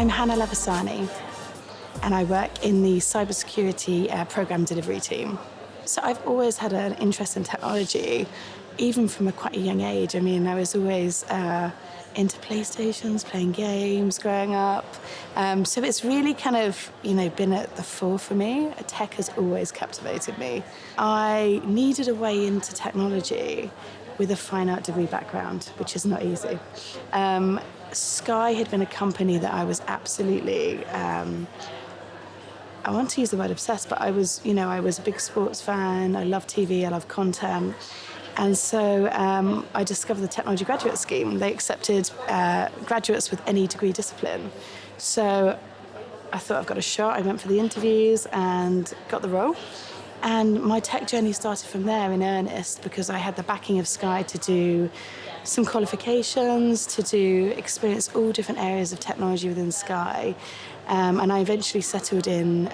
I'm Hannah Lavasani, and I work in the cybersecurity program delivery team. So I've always had an interest in technology, even from quite a young age. I mean, I was always into PlayStations, playing games growing up. So it's really kind of, been at the fore for me. Tech has always captivated me. I needed a way into technology with a fine art degree background, which is not easy. Sky had been a company that I was absolutely, I want to use the word obsessed, but I was a big sports fan. I love TV, I love content. And so I discovered the Technology Graduate Scheme. They accepted graduates with any degree discipline. So I thought, I've got a shot. I went for the interviews and got the role. And my tech journey started from there in earnest, because I had the backing of Sky to do some qualifications, to experience all different areas of technology within Sky. And I eventually settled in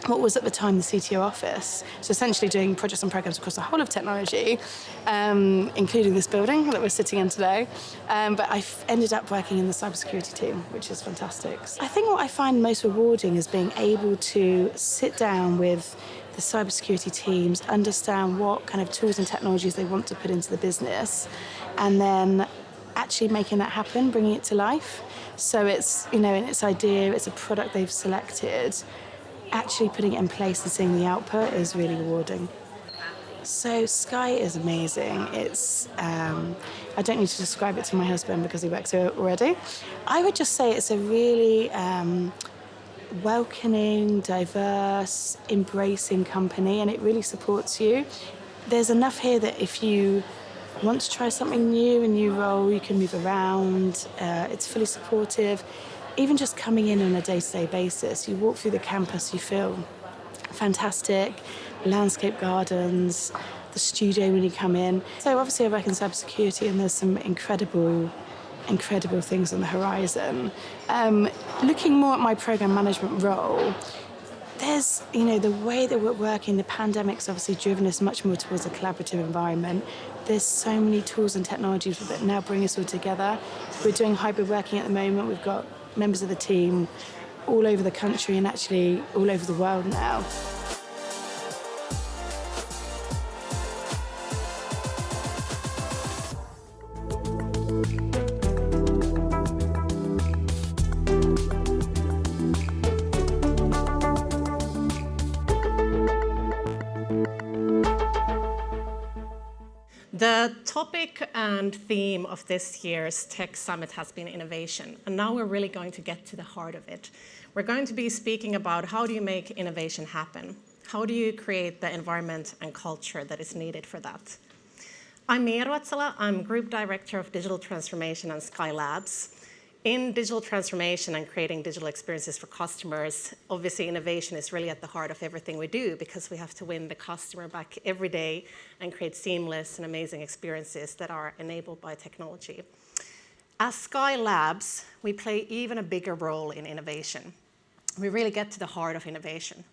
what was at the time the CTO office. So essentially doing projects and programs across the whole of technology, including this building that we're sitting in today. But I ended up working in the cybersecurity team, which is fantastic. I think what I find most rewarding is being able to sit down with the cybersecurity teams, understand what kind of tools and technologies they want to put into the business, and then actually making that happen, bringing it to life. So it's, in its idea, it's a product they've selected. Actually putting it in place and seeing the output is really rewarding. So Sky is amazing. It's, I don't need to describe it to my husband because he works here already. I would just say it's a really welcoming, diverse, embracing company, and it really supports you. There's enough here that if you want to try something new, a new role, you can move around. It's fully supportive. Even just coming in on a day-to-day basis, you walk through the campus, you feel fantastic, landscape gardens, the studio when you come in. So obviously I work in cybersecurity, and there's some incredible things on the horizon. Looking more at my program management role, there's, the way that we're working, the pandemic's obviously driven us much more towards a collaborative environment. There's so many tools and technologies that now bring us all together. We're doing hybrid working at the moment. We've got members of the team all over the country and actually all over the world now. The topic and theme of this year's Tech Summit has been innovation, and now we're really going to get to the heart of it. We're going to be speaking about how do you make innovation happen? How do you create the environment and culture that is needed for that? I'm Mia Ruotsala. I'm Group Director of Digital Transformation at Sky Labs. In digital transformation and creating digital experiences for customers, obviously innovation is really at the heart of everything we do, because we have to win the customer back every day and create seamless and amazing experiences that are enabled by technology. As Sky Labs, we play even a bigger role in innovation. We really get to the heart of innovation.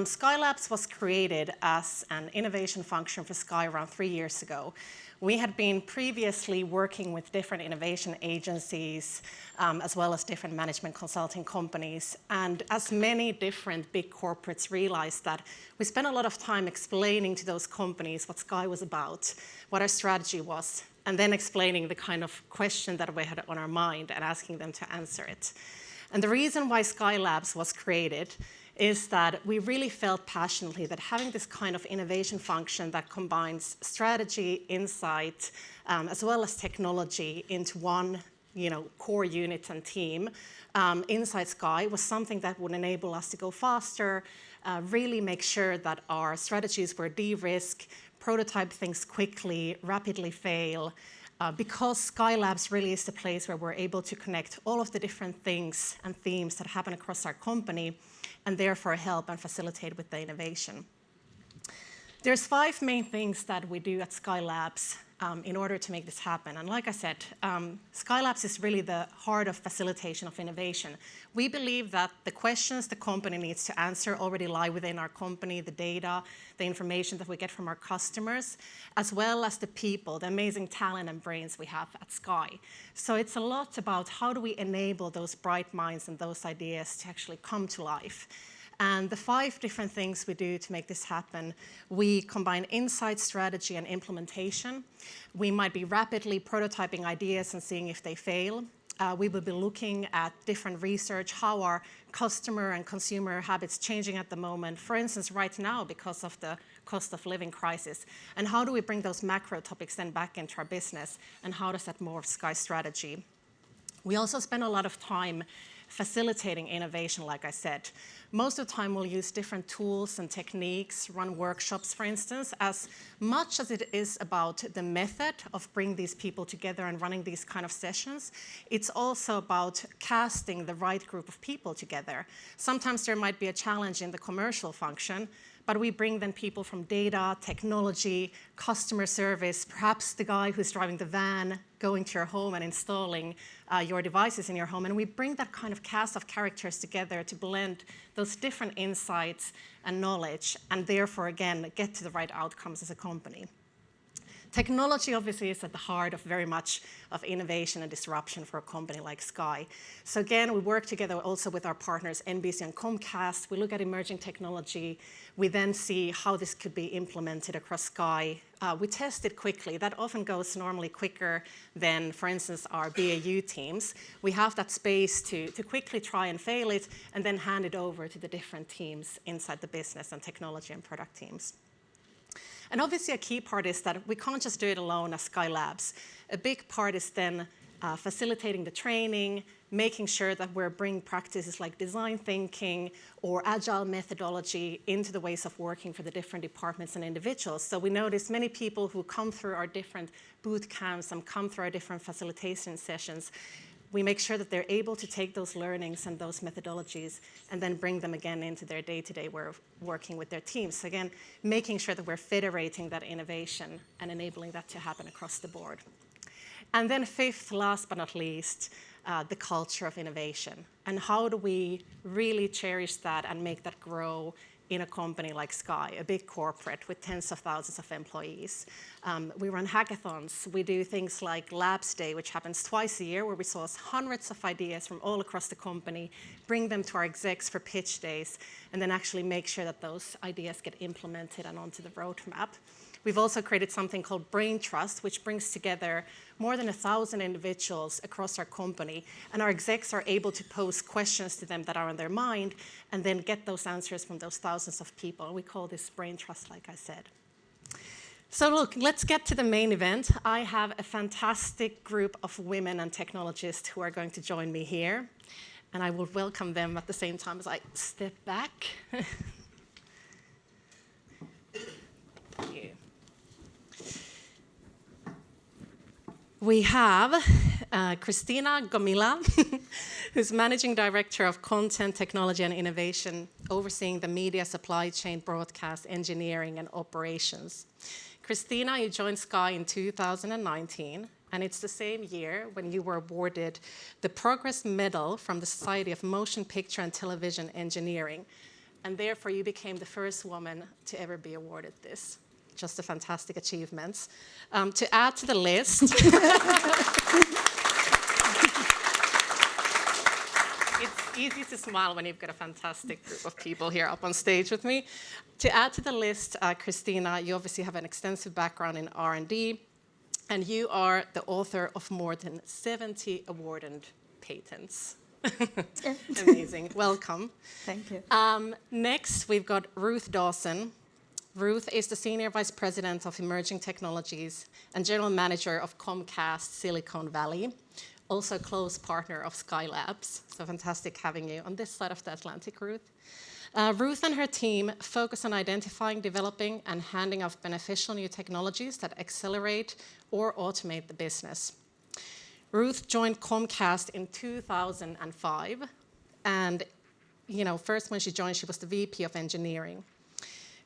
Sky Labs was created as an innovation function for Sky around 3 years ago. We had been previously working with different innovation agencies, as well as different management consulting companies. And as many different big corporates realized that, we spent a lot of time explaining to those companies what Sky was about, what our strategy was, and then explaining the kind of question that we had on our mind and asking them to answer it. And the reason why Sky Labs was created is that we really felt passionately that having this kind of innovation function that combines strategy, insight, as well as technology into one core unit and team inside Sky was something that would enable us to go faster, really make sure that our strategies were de-risked, prototype things quickly, rapidly fail, because Sky Labs really is the place where we're able to connect all of the different things and themes that happen across our company, and therefore help and facilitate with the innovation. There's 5 main things that we do at Sky Labs in order to make this happen. And like I said, Skylabs is really the heart of facilitation of innovation. We believe that the questions the company needs to answer already lie within our company, the data, the information that we get from our customers, as well as the people, the amazing talent and brains we have at Sky. So it's a lot about how do we enable those bright minds and those ideas to actually come to life. And the 5 different things we do to make this happen: we combine insight, strategy, and implementation. We might be rapidly prototyping ideas and seeing if they fail. We will be looking at different research, how are customer and consumer habits changing at the moment, for instance, right now because of the cost of living crisis, and how do we bring those macro topics then back into our business, and how does that morph Sky strategy. We also spend a lot of time facilitating innovation, like I said. Most of the time we'll use different tools and techniques, run workshops, for instance. As much as it is about the method of bringing these people together and running these kind of sessions, it's also about casting the right group of people together. Sometimes there might be a challenge in the commercial function, but we bring then people from data, technology, customer service, perhaps the guy who's driving the van, going to your home and installing your devices in your home. And we bring that kind of cast of characters together to blend those different insights and knowledge, and therefore, again, get to the right outcomes as a company. Technology obviously is at the heart of very much of innovation and disruption for a company like Sky. So again, we work together also with our partners NBC and Comcast. We look at emerging technology. We then see how this could be implemented across Sky. We test it quickly. That often goes normally quicker than, for instance, our BAU teams. We have that space to quickly try and fail it and then hand it over to the different teams inside the business and technology and product teams. And obviously a key part is that we can't just do it alone as Sky Labs. A big part is then facilitating the training, making sure that we're bringing practices like design thinking or agile methodology into the ways of working for the different departments and individuals. So we notice many people who come through our different boot camps and come through our different facilitation sessions. We make sure that they're able to take those learnings and those methodologies and then bring them again into their day-to-day way of working with their teams. So again, making sure that we're federating that innovation and enabling that to happen across the board. And then 5th, last but not least, the culture of innovation. And how do we really cherish that and make that grow in a company like Sky, a big corporate with tens of thousands of employees. We run hackathons. We do things like Labs Day, which happens twice a year, where we source hundreds of ideas from all across the company, bring them to our execs for pitch days, and then actually make sure that those ideas get implemented and onto the roadmap. We've also created something called Brain Trust, which brings together more than 1,000 individuals across our company, and our execs are able to pose questions to them that are on their mind and then get those answers from those thousands of people. We call this Brain Trust, like I said. So look, let's get to the main event. I have a fantastic group of women and technologists who are going to join me here, and I will welcome them at the same time as I step back. Thank you. We have Christina Gomila, who's Managing Director of Content, Technology and Innovation, overseeing the media supply chain, broadcast, engineering and operations. Christina, you joined Sky in 2019, and it's the same year when you were awarded the Progress Medal from the Society of Motion Picture and Television Engineering, and therefore you became the first woman to ever be awarded this. Just a fantastic achievement. To add to the list, it's easy to smile when you've got a fantastic group of people here up on stage with me. To add to the list, Christina, you obviously have an extensive background in R&D, and you are the author of more than 70 awarded patents. Amazing. Welcome. Thank you. Next, we've got Ruth Dawson. Ruth is the Senior Vice President of Emerging Technologies and General Manager of Comcast Silicon Valley, also a close partner of Sky Labs. So fantastic having you on this side of the Atlantic, Ruth. Ruth and her team focus on identifying, developing, and handing off beneficial new technologies that accelerate or automate the business. Ruth joined Comcast in 2005, and first when she joined, she was the VP of Engineering.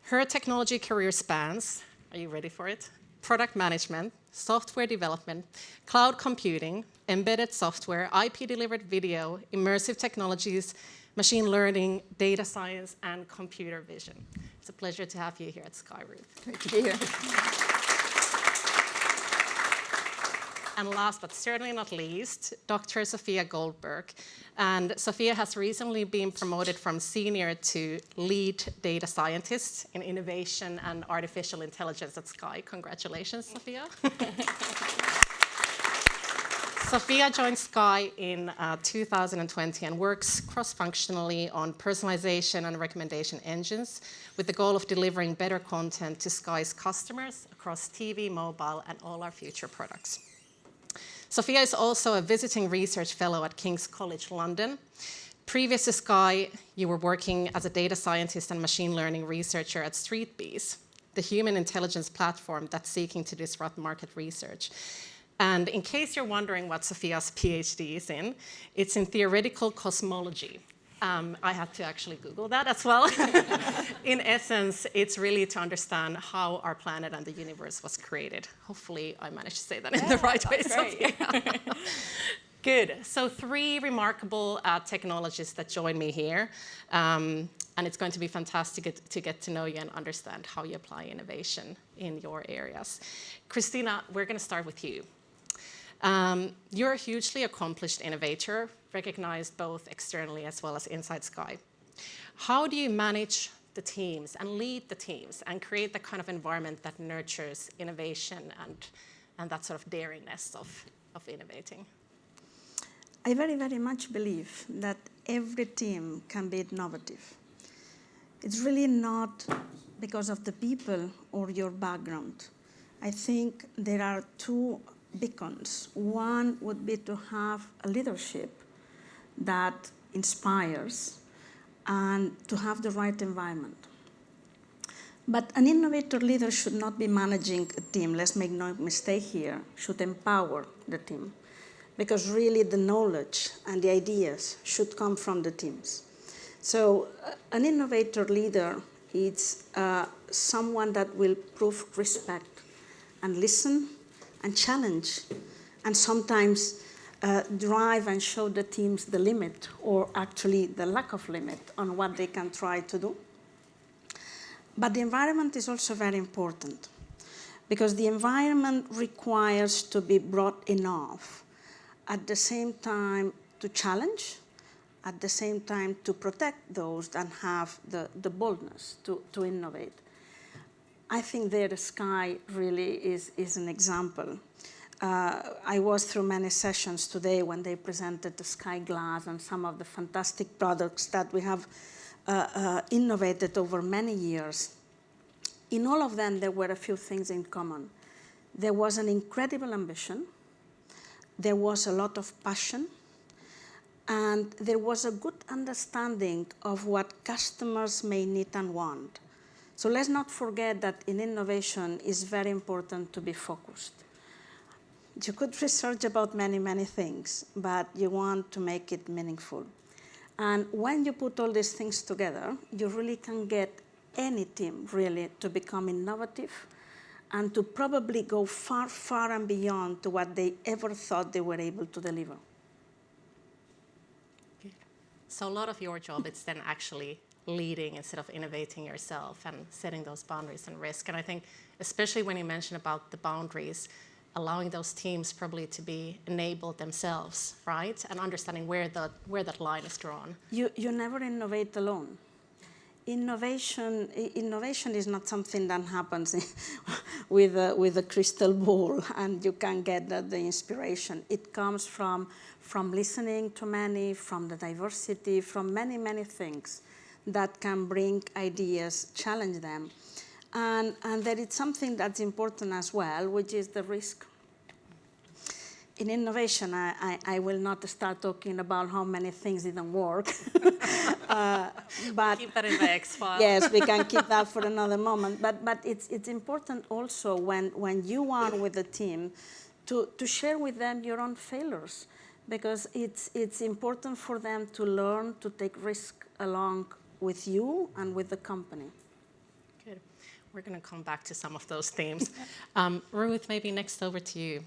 Her technology career spans, are you ready for it? Product management, software development, cloud computing, embedded software, IP-delivered video, immersive technologies, machine learning, data science, and computer vision. It's a pleasure to have you here at Sky, Ruth. Great to be here. And last but certainly not least, Dr. Sofia Goldberg. And Sofia has recently been promoted from senior to lead data scientist in innovation and artificial intelligence at Sky. Congratulations, Sofia. Sofia joined Sky in 2020 and works cross-functionally on personalization and recommendation engines with the goal of delivering better content to Sky's customers across TV, mobile, and all our future products. Sofia is also a visiting research fellow at King's College London. Previous to Sky, you were working as a data scientist and machine learning researcher at StreetBees, the human intelligence platform that's seeking to disrupt market research. And in case you're wondering what Sofia's PhD is in, it's in theoretical cosmology. I had to actually Google that as well. In essence, it's really to understand how our planet and the universe was created. Hopefully, I managed to say that in the right way, Sofia. Good. So 3 remarkable technologists that join me here. And it's going to be fantastic to get to know you and understand how you apply innovation in your areas. Christina, we're going to start with you. You're a hugely accomplished innovator, recognized both externally as well as inside Sky. How do you manage the teams and lead the teams and create the kind of environment that nurtures innovation and that sort of daringness of innovating? I very, very much believe that every team can be innovative. It's really not because of the people or your background. I think there are 2 beacons. One would be to have a leadership that inspires and to have the right environment. But an innovator leader should not be managing a team, let's make no mistake here, should empower the team. Because really the knowledge and the ideas should come from the teams. So an innovator leader is someone that will prove respect and listen and challenge and sometimes drive and show the teams the limit or actually the lack of limit on what they can try to do. But the environment is also very important because the environment requires to be broad enough at the same time to challenge, at the same time to protect those that have the boldness to innovate. I think there the Sky really is an example. I was through many sessions today when they presented the Sky Glass and some of the fantastic products that we have innovated over many years. In all of them, there were a few things in common. There was an incredible ambition, there was a lot of passion, and there was a good understanding of what customers may need and want. So let's not forget that in innovation, it's very important to be focused. You could research about many, many things, but you want to make it meaningful. And when you put all these things together, you really can get any team really to become innovative and to probably go far, far and beyond to what they ever thought they were able to deliver. So a lot of your job is then actually leading instead of innovating yourself and setting those boundaries and risk. And I think especially when you mention about the boundaries, allowing those teams probably to be enabled themselves, right? And understanding where that line is drawn. You never innovate alone. Innovation is not something that happens with a crystal ball and you can get the inspiration. It comes from listening to many, from the diversity, from many, many things that can bring ideas, challenge them. And there is something that's important as well, which is the risk. In innovation, I will not start talking about how many things didn't work. But keep that in the X-file. Yes, we can keep that for another moment. But it's important also when you are with the team to share with them your own failures, because it's important for them to learn to take risk along with you and with the company. Good. We're going to come back to some of those themes. Ruth, maybe next over to you.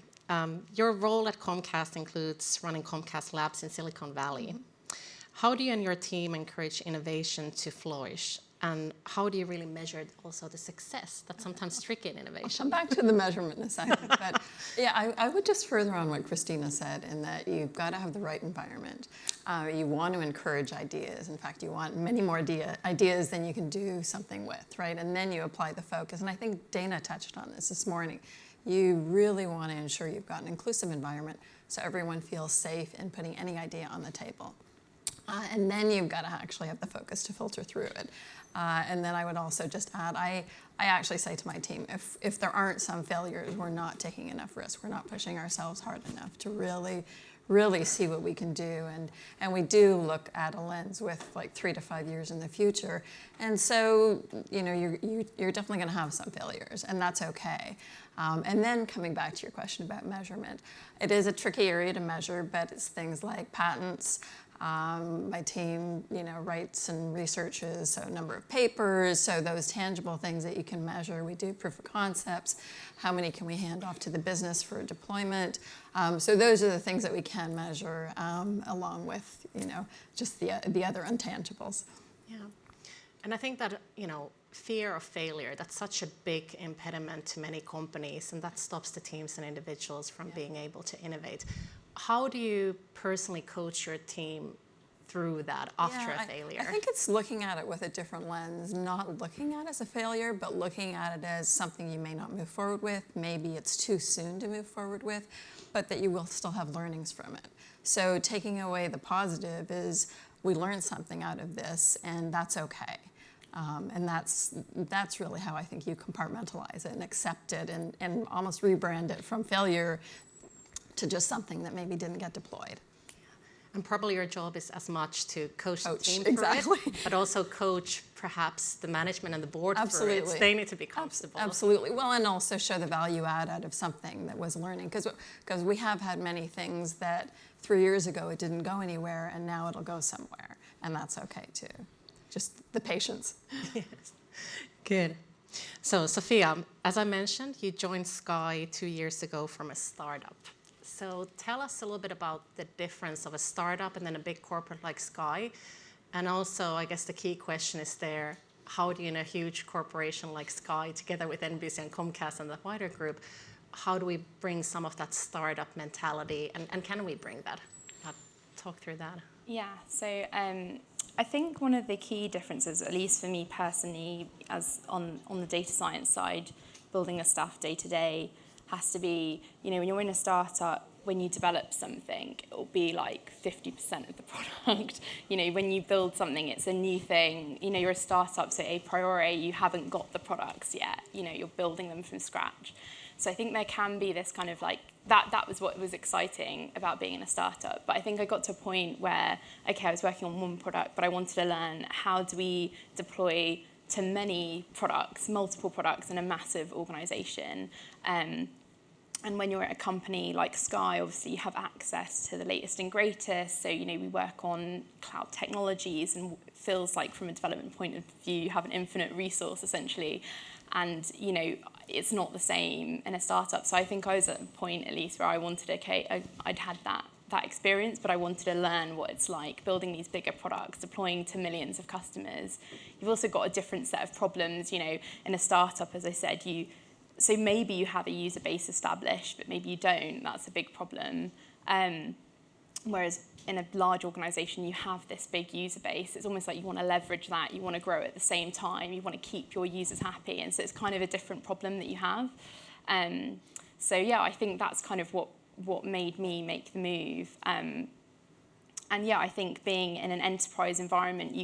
Your role at Comcast includes running Comcast Labs in Silicon Valley. How do you and your team encourage innovation to flourish? And how do you really measure also the success that's sometimes tricky in innovation? I'll come back to the measurement in a second. But yeah, I would just further on what Christina said in that you've got to have the right environment. You want to encourage ideas. In fact, you want many more ideas than you can do something with, right? And then you apply the focus. And I think Dana touched on this morning. You really want to ensure you've got an inclusive environment so everyone feels safe in putting any idea on the table. And then you've got to actually have the focus to filter through it. And then I would also just add, I actually say to my team, if there aren't some failures, we're not taking enough risk. We're not pushing ourselves hard enough to really see what we can do. And we do look at a lens with like 3 to 5 years in the future. And so, you know, you're definitely going to have some failures, and that's okay. And then coming back to your question about measurement, it is a tricky area to measure, but it's things like patents. My team, you know, writes and researches, so number of papers, so those tangible things that you can measure. We do proof of concepts. How many can we hand off to the business for deployment? So those are the things that we can measure, along with, you know, just the other intangibles. Yeah, and I think that, you know, fear of failure, that's such a big impediment to many companies, and that stops the teams and individuals from being able to innovate. How do you personally coach your team through that after a failure? I think it's looking at it with a different lens, not looking at it as a failure, but looking at it as something you may not move forward with. Maybe it's too soon to move forward with, but that you will still have learnings from it. So taking away the positive is we learned something out of this, and that's okay. And that's really how I think you compartmentalize it and accept it and almost rebrand it from failure to just something that maybe didn't get deployed. And probably your job is as much to coach the team exactly. through it, but also coach perhaps the management and the board Absolutely. through it. They need to be comfortable. Absolutely. Well, and also show the value add out of something that was learning. Because we have had many things that 3 years ago it didn't go anywhere, and now it'll go somewhere. And that's okay too. Just the patience. Yes. Good. So, Sophia, as I mentioned, you joined Sky 2 years ago from a startup. So tell us a little bit about the difference of a startup and then a big corporate like Sky. And also, I guess the key question is there, how do you, in a huge corporation like Sky, together with NBC and Comcast and the wider group, how do we bring some of that startup mentality, and can we bring that? Talk through that. Yeah, so I think one of the key differences, at least for me personally, as on the data science side, building a stuff day to day, has to be, you know, when you're in a startup, when you develop something, it'll be like 50% of the product. You know, when you build something, it's a new thing. You know, you're a startup, so a priori, you haven't got the products yet. You know, you're building them from scratch. So I think there can be this kind of like, that was what was exciting about being in a startup. But I think I got to a point where, okay, I was working on one product, but I wanted to learn how do we deploy to many products, multiple products in a massive organization. And when you're at a company like Sky, obviously you have access to the latest and greatest. So, you know, we work on cloud technologies, and it feels like from a development point of view, you have an infinite resource essentially. And, you know, it's not the same in a startup. So I think I was at a point, at least, where I wanted, okay, I'd had that experience, but I wanted to learn what it's like building these bigger products, deploying to millions of customers. You've also got a different set of problems, you know, in a startup, as I said, so maybe you have a user base established, but maybe you don't. That's a big problem. Whereas in a large organization, you have this big user base. It's almost like you want to leverage that. You want to grow at the same time. You want to keep your users happy. And so it's kind of a different problem that you have. So yeah, I think that's kind of what made me make the move. And yeah, I think being in an enterprise environment,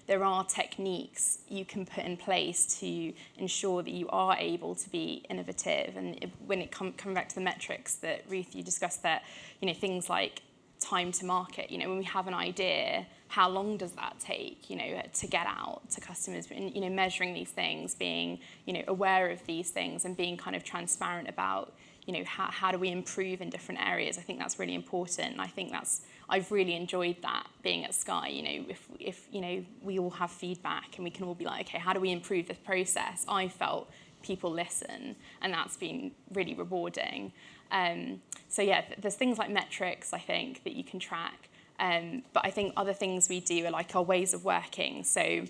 there are techniques you can put in place to ensure that you are able to be innovative. And when it comes back to the metrics that Ruth, you discussed, that, you know, things like time to market, you know, when we have an idea, how long does that take, you know, to get out to customers, and, you know, measuring these things, being, you know, aware of these things and being kind of transparent about, you know, how do we improve in different areas. I think that's really important. And I think that's I've really enjoyed that being at Sky. You know, if you know, we all have feedback and we can all be like, okay, how do we improve this process? I felt people listen, and that's been really rewarding. So yeah, there's things like metrics, I think, that you can track. But I think other things we do are like our ways of working. So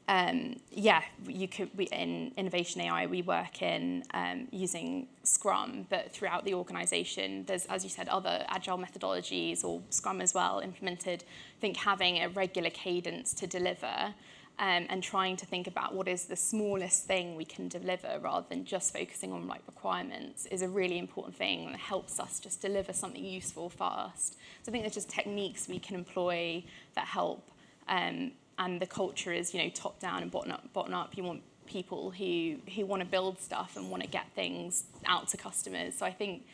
yeah, in Innovation AI, we work in using Scrum, but throughout the organization, there's, as you said, other agile methodologies or Scrum as well implemented. I think having a regular cadence to deliver and trying to think about what is the smallest thing we can deliver rather than just focusing on like requirements is a really important thing and helps us just deliver something useful fast. So I think there's just techniques we can employ that help. And the culture is, you know, top down and bottom up. You want people who want to build stuff and want to get things out to customers. So I think,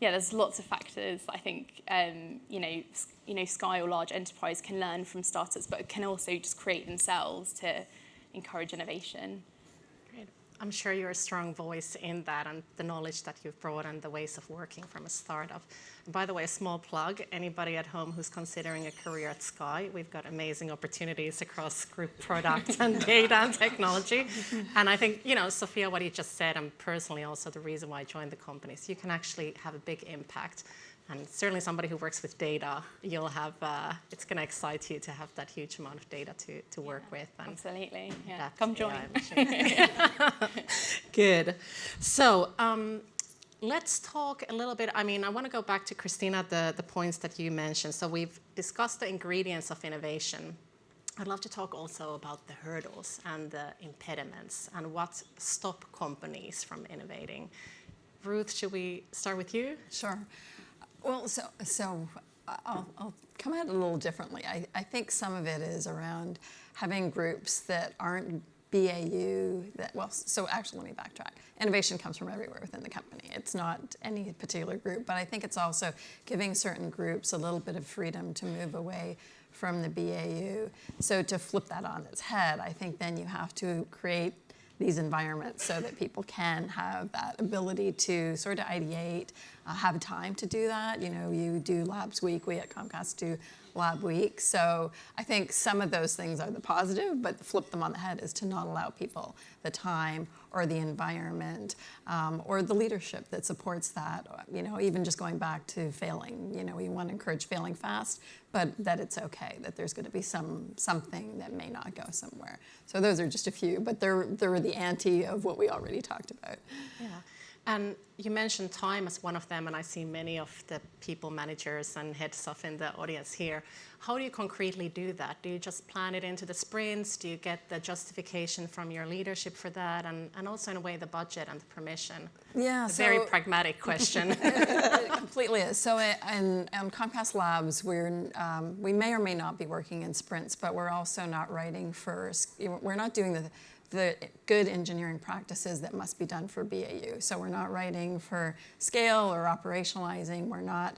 yeah, there's lots of factors. I think, you know, Sky or large enterprise can learn from startups, but can also just create themselves to encourage innovation. Great. I'm sure you're a strong voice in that and the knowledge that you've brought and the ways of working from a startup. And by the way, a small plug, anybody at home who's considering a career at Sky, we've got amazing opportunities across group product and data and technology. And I think, you know, Sophia, what you just said, and personally also the reason why I joined the company, is you can actually have a big impact. And certainly somebody who works with data, you'll have, it's going to excite you to have that huge amount of data to work with. And absolutely, yeah. Come join. Good. So let's talk a little bit. I mean, I want to go back to Christina, the points that you mentioned. So we've discussed the ingredients of innovation. I'd love to talk also about the hurdles and the impediments and what stop companies from innovating. Ruth, should we start with you? Sure. Well, so I'll come at it a little differently. I think some of it is around having groups that aren't BAU. So actually, let me backtrack. Innovation comes from everywhere within the company. It's not any particular group, but I think it's also giving certain groups a little bit of freedom to move away from the BAU. So to flip that on its head, I think then you have to create these environments so that people can have that ability to sort of ideate, have time to do that. You know, you do Labs Week, we at Comcast do Lab Week. So I think some of those things are the positive, but flip them on the head is to not allow people the time or the environment or the leadership that supports that. You know, even just going back to failing, you know, we want to encourage failing fast, but that it's okay, that there's going to be something that may not go somewhere. So those are just a few, but they're the ante of what we already talked about. Yeah. And you mentioned time as one of them, and I see many of the people managers and heads of in the audience here. How do you concretely do that? Do you just plan it into the sprints? Do you get the justification from your leadership for that? And also, in a way, the budget and the permission? Yeah, very pragmatic question. It completely is. So on Comcast Labs, we may or may not be working in sprints, but we're also not writing for, we're not doing the good engineering practices that must be done for BAU. So we're not writing for scale or operationalizing. We're not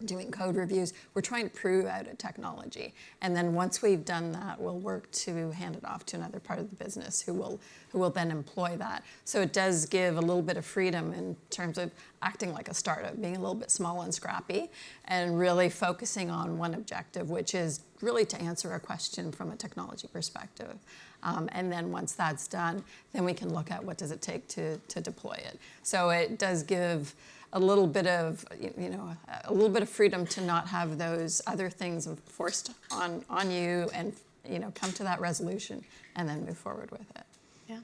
doing code reviews. We're trying to prove out a technology. And then once we've done that, we'll work to hand it off to another part of the business who will then employ that. So it does give a little bit of freedom in terms of acting like a startup, being a little bit small and scrappy, and really focusing on one objective, which is really to answer a question from a technology perspective. And then once that's done, then we can look at what does it take to deploy it. So it does give a little bit of, a little bit of freedom to not have those other things forced on you, and come to that resolution and then move forward with it. Yeah.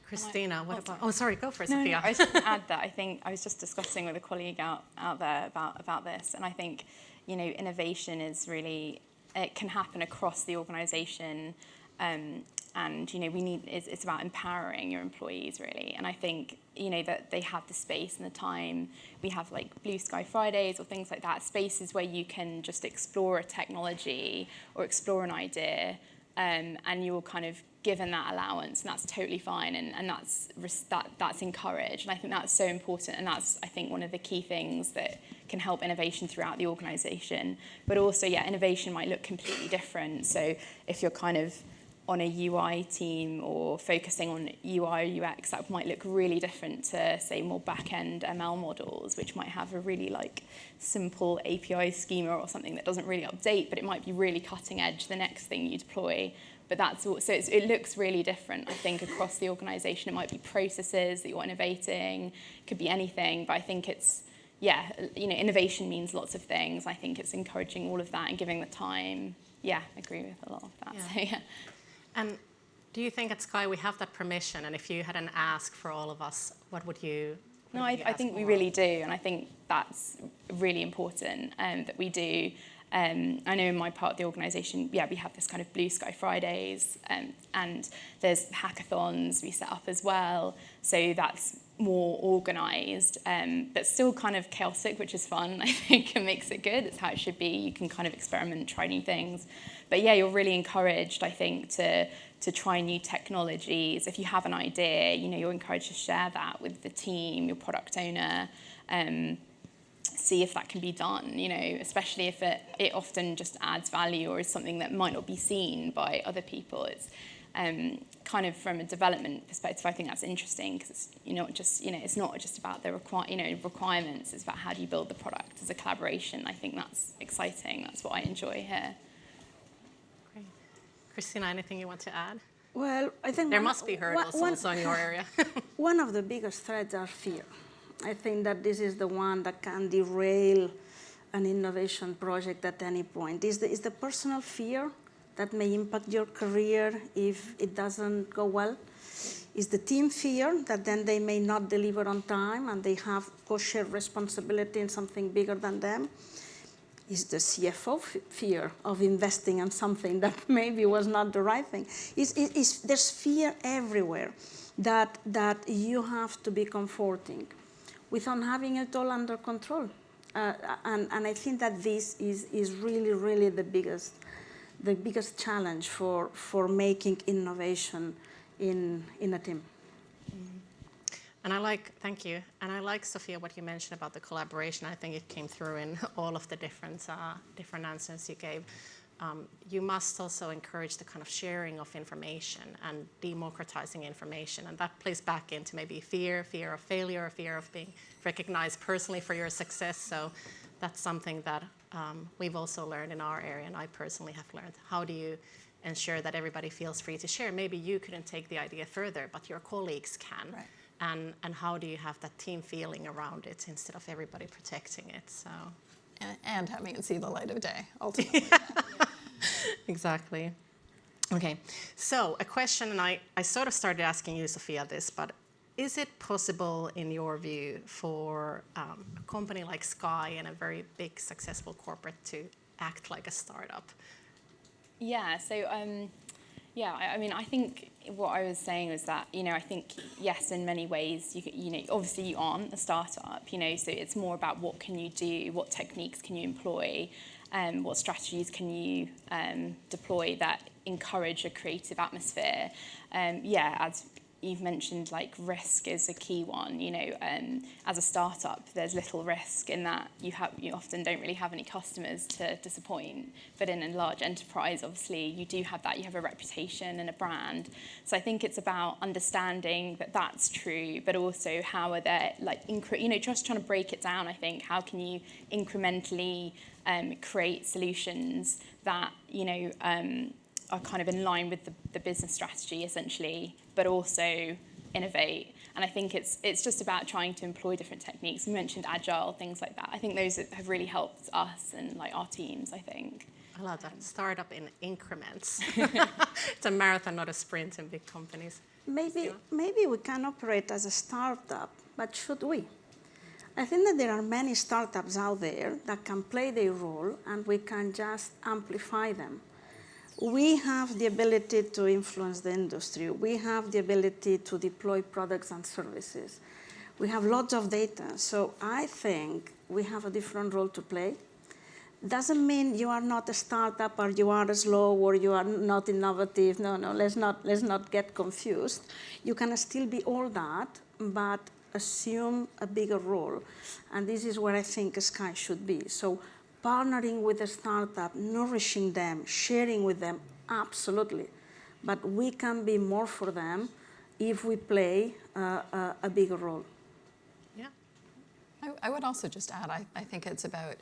Christina, what about? Oh, sorry, go for it, Sophia. No, I was just going to add that I think I was just discussing with a colleague out there about this, and I think innovation is really, it can happen across the organisation. And it's about empowering your employees really, and I think that they have the space and the time. We have like Blue Sky Fridays or things like that, spaces where you can just explore a technology or explore an idea, and you're kind of given that allowance, and that's totally fine, and that's encouraged, and I think that's so important, and that's I think one of the key things that can help innovation throughout the organisation. But also, innovation might look completely different. So if you're kind of on a UI team or focusing on UI or UX, that might look really different to, say, more back-end ML models, which might have a really like simple API schema or something that doesn't really update, but it might be really cutting edge the next thing you deploy. But that's all, so it looks really different, I think, across the organization. It might be processes that you're innovating, it could be anything, but I think it's, yeah, you know, innovation means lots of things. I think it's encouraging all of that and giving the time. Yeah, I agree with a lot of that. Yeah. So, yeah. And do you think at Sky we have that permission? And if you had an ask for all of us, what would you? No, I think we really do, and I think that's really important that we do. I know in my part of the organisation, yeah, we have this kind of Blue Sky Fridays, and there's hackathons we set up as well. So that's more organised, but still kind of chaotic, which is fun. I think it makes it good. It's how it should be. You can kind of experiment, try new things. But yeah, you're really encouraged, I think, to try new technologies. If you have an idea, you know, you're encouraged to share that with the team, your product owner. See if that can be done, you know, especially if it often just adds value or is something that might not be seen by other people. It's kind of from a development perspective, I think that's interesting because it's it's not just about the requirements. It's about how do you build the product as a collaboration. I think that's exciting. That's what I enjoy here. Great. Christina, anything you want to add? Well, I think there must be hurdles also in your area. One of the biggest threats are fear. I think that this is the one that can derail an innovation project at any point. Is the personal fear that may impact your career if it doesn't go well? Is the team fear that then they may not deliver on time and they have co-shared responsibility in something bigger than them? Is the CFO fear of investing in something that maybe was not the right thing? There's fear everywhere that you have to be comforting without having it all under control. And I think that this is really, really the biggest challenge for making innovation in a team. And thank you. And I like, Sophia, what you mentioned about the collaboration. I think it came through in all of the different answers you gave. You must also encourage the kind of sharing of information and democratizing information. And that plays back into maybe fear of failure, fear of being recognized personally for your success. So that's something that we've also learned in our area, and I personally have learned. How do you ensure that everybody feels free to share? Maybe you couldn't take the idea further, but your colleagues can. Right. And how do you have that team feeling around it instead of everybody protecting it? So. And having it see the light of day, ultimately. Exactly. Okay, so a question, and I sort of started asking you, Sophia, this, but is it possible, in your view, for a company like Sky and a very big, successful corporate to act like a startup? Yeah, so I mean, I think what I was saying was that, you know, I think, yes, in many ways, you know, obviously you aren't a startup, you know, so it's more about what can you do, what techniques can you employ, what strategies can you deploy that encourage a creative atmosphere. As you've mentioned, like, risk is a key one. You know, as a startup, there's little risk in that you often don't really have any customers to disappoint. But in a large enterprise, obviously, you do have that. You have a reputation and a brand. So I think it's about understanding that that's true, but also how are there, like, just trying to break it down. I think how can you incrementally create solutions that, you know, are kind of in line with the business strategy, essentially, but also innovate. And I think it's just about trying to employ different techniques. You mentioned agile, things like that. I think those have really helped us and, like, our teams, I think. I love that. Startup in increments. It's a marathon, not a sprint in big companies. Maybe we can operate as a startup, but should we? I think that there are many startups out there that can play their role, and we can just amplify them. We have the ability to influence the industry. We have the ability to deploy products and services. We have lots of data. So I think we have a different role to play. Doesn't mean you are not a startup or you are slow or you are not innovative. No, let's not get confused. You can still be all that, but assume a bigger role. And this is where I think Sky should be. So partnering with a startup, nourishing them, sharing with them, absolutely. but we can be more for them if we play a bigger role. Yeah. I would also just add, I think it's about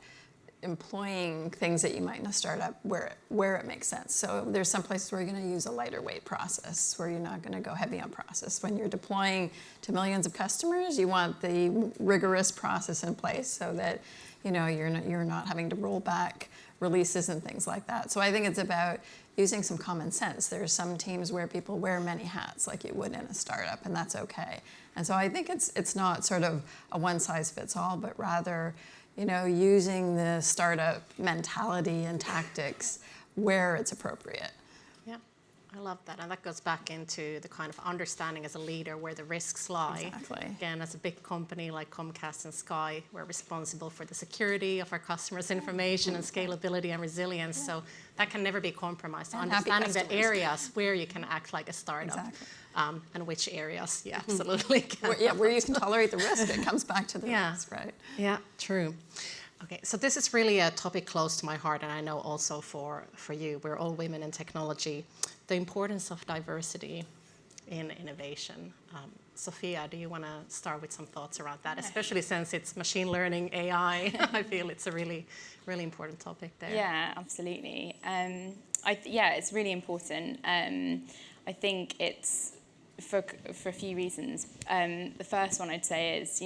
employing things that you might in a startup where it makes sense. So there's some places where you're going to use a lighter weight process, where you're not going to go heavy on process. When you're deploying to millions of customers, you want the rigorous process in place so that you're not having to roll back releases and things like that. So I think it's about using some common sense. There's some teams where people wear many hats like you would in a startup, and that's okay. And so I think it's not sort of a one size fits all, but rather using the startup mentality and tactics where it's appropriate. Yeah, I love that. And that goes back into the kind of understanding as a leader where the risks lie. Exactly. Again, as a big company like Comcast and Sky, we're responsible for the security of our customers' information and scalability and resilience. Yeah. So that can never be compromised. And understanding the areas where you can act like a startup. Exactly. And which areas you absolutely can. Where you can tolerate the risk. It comes back to the risk, right? Yeah, true. Okay, so this is really a topic close to my heart, and I know also for you. We're all women in technology. The importance of diversity in innovation. Sophia, do you want to start with some thoughts around that, especially since it's machine learning, AI? I feel it's a really, really important topic there. Yeah, absolutely. It's really important. I think it's for a few reasons. The first one I'd say is,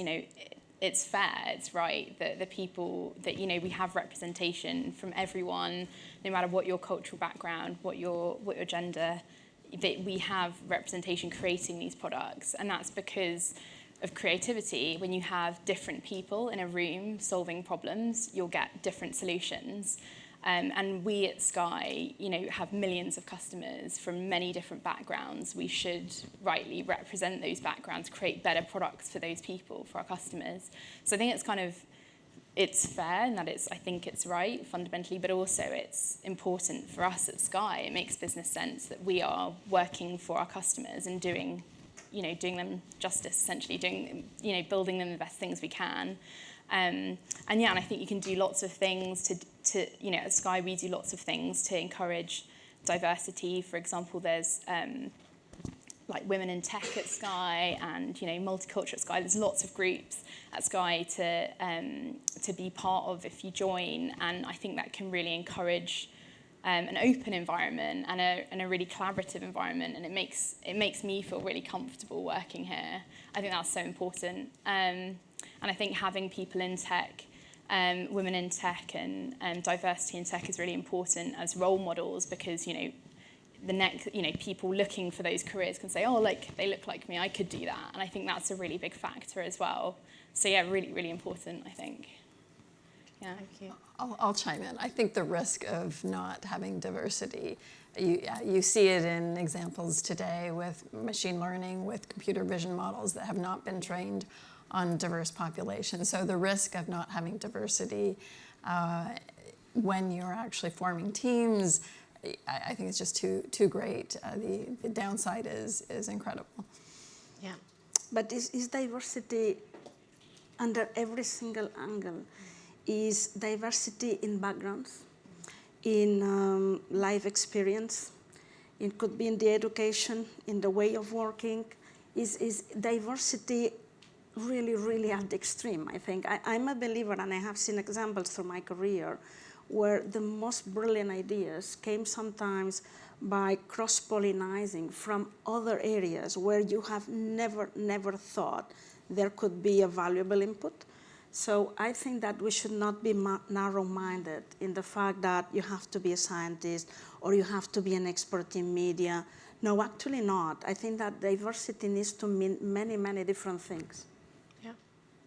it's fair, it's right that the people that, we have representation from everyone, no matter what your cultural background, what your gender, that we have representation creating these products. And that's because of creativity. When you have different people in a room solving problems, you'll get different solutions. And we at Sky, have millions of customers from many different backgrounds. We should rightly represent those backgrounds, create better products for those people, for our customers. So I think it's fair in that I think it's right fundamentally, but also it's important for us at Sky. It makes business sense that we are working for our customers and doing them justice, essentially, building them the best things we can. And I think you can do lots of things to at Sky we do lots of things to encourage diversity. For example, there's like Women in Tech at Sky and Multicultural at Sky. There's lots of groups at Sky to be part of if you join, and I think that can really encourage an open environment and a really collaborative environment, and it makes me feel really comfortable working here. I think that's so important. And I think having people in tech, women in tech and diversity in tech is really important as role models, because, people looking for those careers can say, they look like me, I could do that. And I think that's a really big factor as well. So yeah, really, really important, I think. Yeah. Thank you. I'll chime in. I think the risk of not having diversity, you see it in examples today with machine learning, with computer vision models that have not been trained on diverse populations. So the risk of not having diversity when you're actually forming teams, I think it's just too great. The downside is incredible. Yeah. But is diversity under every single angle? Is diversity in backgrounds, in life experience? It could be in the education, in the way of working. Is diversity really, really at the extreme, I think. I'm a believer, and I have seen examples through my career, where the most brilliant ideas came sometimes by cross-pollinizing from other areas where you have never thought there could be a valuable input. So I think that we should not be narrow-minded in the fact that you have to be a scientist or you have to be an expert in media. No, actually not. I think that diversity needs to mean many, many different things.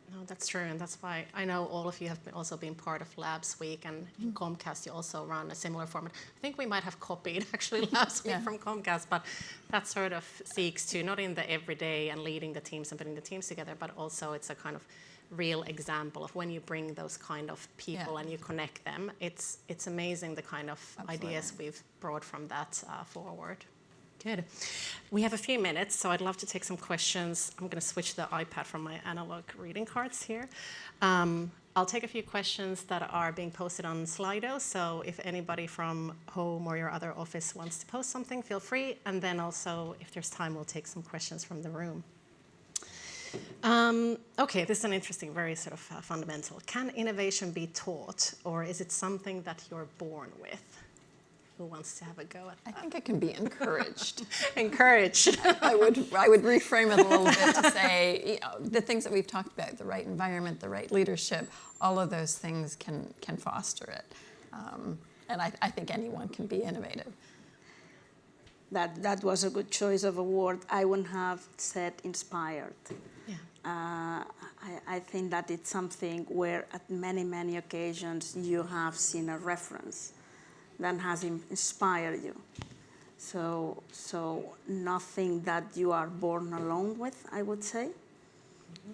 No, that's true, and that's why I know all of you have also been part of Labs Week, and in Comcast you also run a similar format. I think we might have copied actually Labs Week from Comcast, but that sort of seeks to, not in the everyday and leading the teams and putting the teams together, but also it's a kind of real example of when you bring those kind of people and you connect them. It's amazing the kind of ideas we've brought from that forward. Good. We have a few minutes, so I'd love to take some questions. I'm going to switch the iPad from my analog reading cards here. I'll take a few questions that are being posted on Slido. So if anybody from home or your other office wants to post something, feel free. And then also, if there's time, we'll take some questions from the room. Okay, this is an interesting, very sort of fundamental. Can innovation be taught, or is it something that you're born with? Who wants to have a go at that? I think it can be encouraged. Encouraged. I would reframe it a little bit to say, the things that we've talked about, the right environment, the right leadership, all of those things can foster it. And I think anyone can be innovative. That was a good choice of a word. I wouldn't have said inspired. Yeah. I think that it's something where at many, many occasions you have seen a reference that has inspired you. So nothing that you are born alone with, I would say,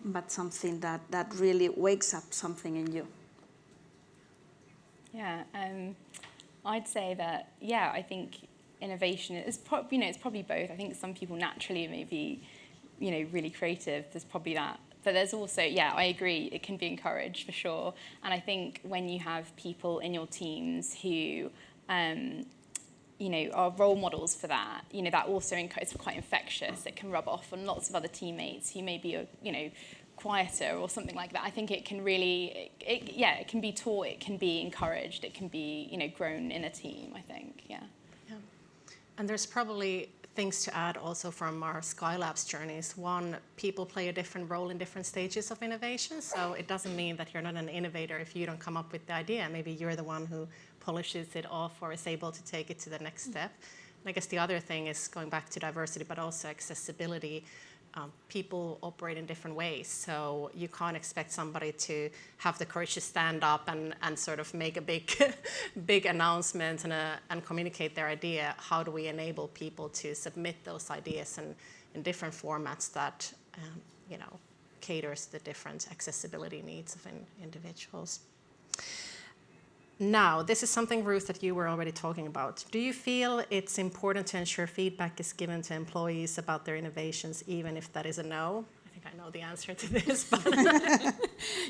but something that really wakes up something in you. Yeah, I'd say that, yeah, I think innovation is it's probably both. I think some people naturally may be, really creative. There's probably that. But there's also, yeah, I agree, it can be encouraged for sure. And I think when you have people in your teams who, are role models for that, that also is quite infectious. It can rub off on lots of other teammates who may be, quieter or something like that. I think it can really, it can be taught, it can be encouraged, it can be, grown in a team, I think, yeah. Yeah. And there's probably things to add also from our Skylab's journeys. One, people play a different role in different stages of innovation. So it doesn't mean that you're not an innovator if you don't come up with the idea. Maybe you're the one who polishes it off or is able to take it to the next step. And I guess the other thing is going back to diversity, but also accessibility. People operate in different ways, so you can't expect somebody to have the courage to stand up and sort of make a big announcement and communicate their idea. How do we enable people to submit those ideas in different formats that caters the different accessibility needs of individuals? Now, this is something, Ruth, that you were already talking about. Do you feel it's important to ensure feedback is given to employees about their innovations, even if that is a no? I think I know the answer to this, but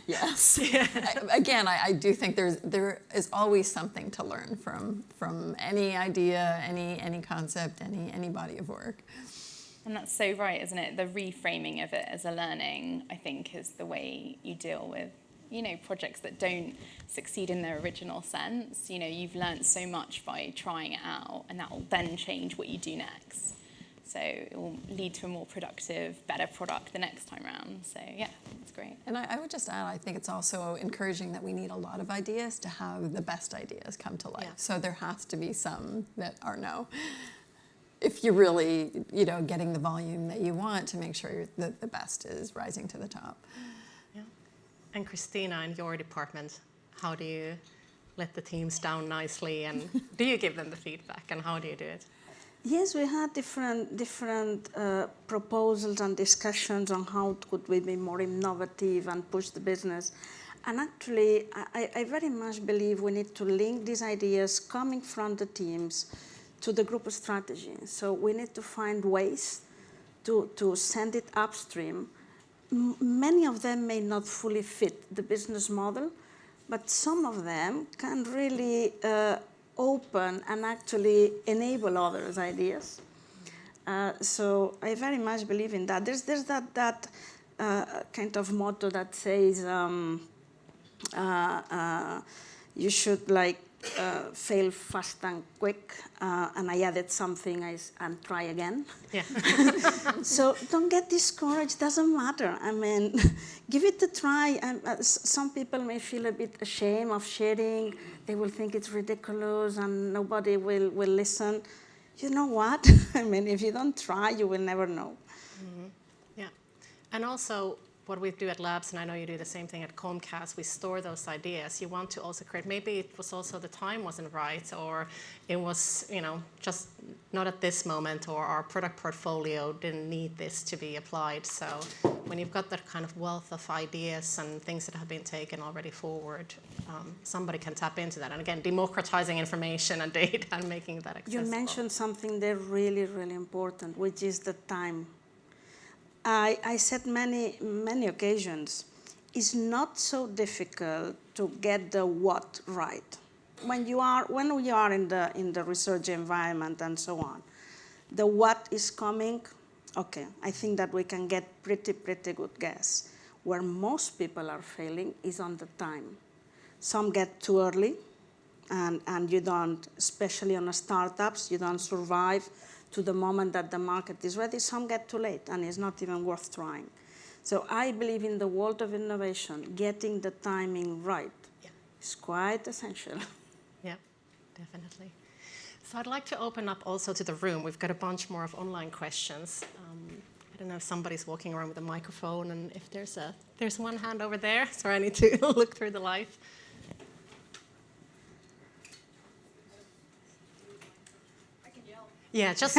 yes. Yeah. I do think there is always something to learn from any idea, any concept, any body of work. And that's so right, isn't it? The reframing of it as a learning, I think, is the way you deal with projects that don't succeed in their original sense. You've learned so much by trying it out, and that will then change what you do next. So it will lead to a more productive, better product the next time around. So yeah, that's great. And I would just add, I think it's also encouraging that we need a lot of ideas to have the best ideas come to life. Yeah. So there has to be some that are no. If you're really, getting the volume that you want to make sure that the best is rising to the top. And Christina, in your department, how do you let the teams down nicely, and do you give them the feedback, and how do you do it? Yes, we had different proposals and discussions on how could we be more innovative and push the business. And actually, I very much believe we need to link these ideas coming from the teams to the group strategy. So we need to find ways to send it upstream. Many of them may not fully fit the business model, but some of them can really open and actually enable others' ideas. So I very much believe in that. There's that kind of motto that says you should fail fast and quick, and I added something and try again. Yeah. So don't get discouraged, doesn't matter. I mean, give it a try. Some people may feel a bit ashamed of sharing. They will think it's ridiculous and nobody will listen. You know what? I mean, if you don't try, you will never know. Mm-hmm. Yeah. And also, what we do at Labs, and I know you do the same thing at Comcast, we store those ideas. You want to also create, maybe it was also the time wasn't right, or it was, just not at this moment, or our product portfolio didn't need this to be applied. So when you've got that kind of wealth of ideas and things that have been taken already forward, somebody can tap into that. And again, democratizing information and data and making that accessible. You mentioned something there really, really important, which is the time. I said many occasions, it's not so difficult to get the what right. When we are in the research environment and so on, the what is coming, okay, I think that we can get pretty good guess. Where most people are failing is on the time. Some get too early, and you don't, especially on the startups, you don't survive to the moment that the market is ready. Some get too late, and it's not even worth trying. So I believe in the world of innovation, getting the timing right is quite essential. Yeah, definitely. So I'd like to open up also to the room. We've got a bunch more of online questions. I don't know if somebody's walking around with a microphone, and if there's one hand over there. Sorry, I need to look through the light. I can yell. Yeah, just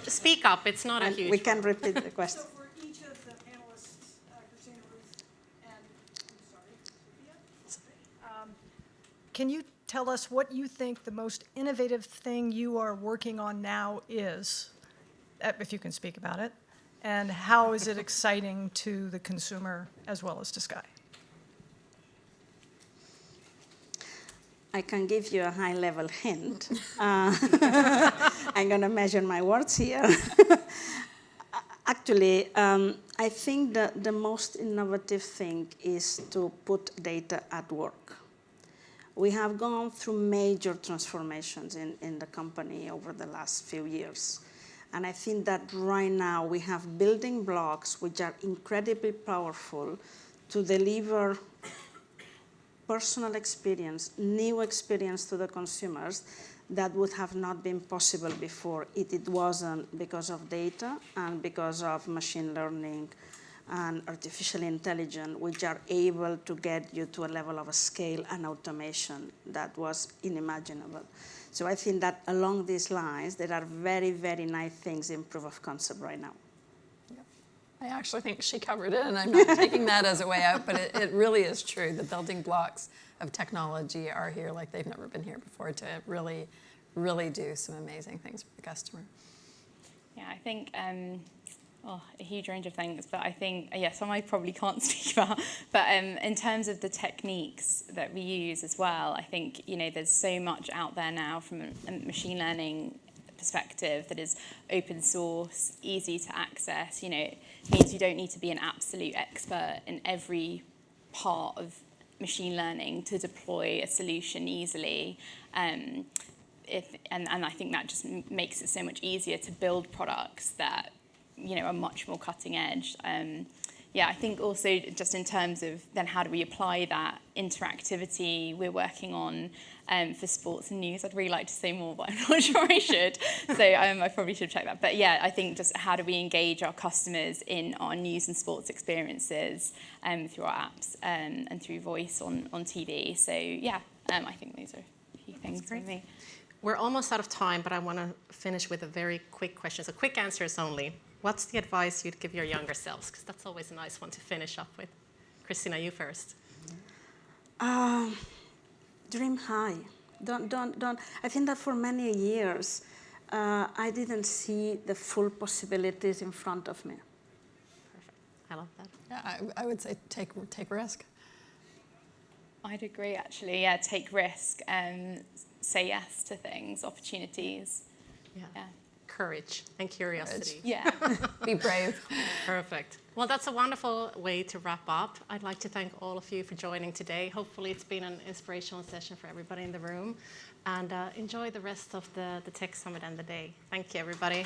speak up. It's not a And huge. we can repeat the question. So for each of the panelists, Christina, Ruth, and Sophia, can you tell us what you think the most innovative thing you are working on now is, if you can speak about it, and how is it exciting to the consumer as well as to Sky? I can give you a high-level hint. I'm going to measure my words here. Actually, I think that the most innovative thing is to put data at work. We have gone through major transformations in the company over the last few years. And I think that right now we have building blocks which are incredibly powerful to deliver personal experience, new experience to the consumers that would have not been possible before if it wasn't because of data and because of machine learning and artificial intelligence, which are able to get you to a level of a scale and automation that was unimaginable. So I think that along these lines, there are very, very nice things in proof of concept right now. I actually think she covered it, and I'm not taking that as a way out, but it really is true. The building blocks of technology are here like they've never been here before to really, really do some amazing things for the customer. Yeah, I think a huge range of things, but I think, some I probably can't speak about, but in terms of the techniques that we use as well, I think, there's so much out there now from a machine learning perspective that is open source, easy to access, it means you don't need to be an absolute expert in every part of machine learning to deploy a solution easily. And I think that just makes it so much easier to build products that are much more cutting edge. I think also just in terms of then how do we apply that interactivity we're working on for sports and news. I'd really like to say more, but I'm not sure I should. So I probably should check that. But I think just how do we engage our customers in our news and sports experiences through our apps and through voice on TV. So I think those are a few things for me. We're almost out of time, but I want to finish with a very quick question. So quick answers only. What's the advice you'd give your younger selves? Because that's always a nice one to finish up with. Christina, you first. Dream high. Don't. I think that for many years, I didn't see the full possibilities in front of me. Perfect. I love that. Yeah, I would say take risk. I'd agree, actually. Yeah, take risk and say yes to things, opportunities. Yeah. Courage and curiosity. Yeah. Be brave. Perfect. Well, that's a wonderful way to wrap up. I'd like to thank all of you for joining today. Hopefully it's been an inspirational session for everybody in the room. And enjoy the rest of the Tech Summit and the day. Thank you, everybody.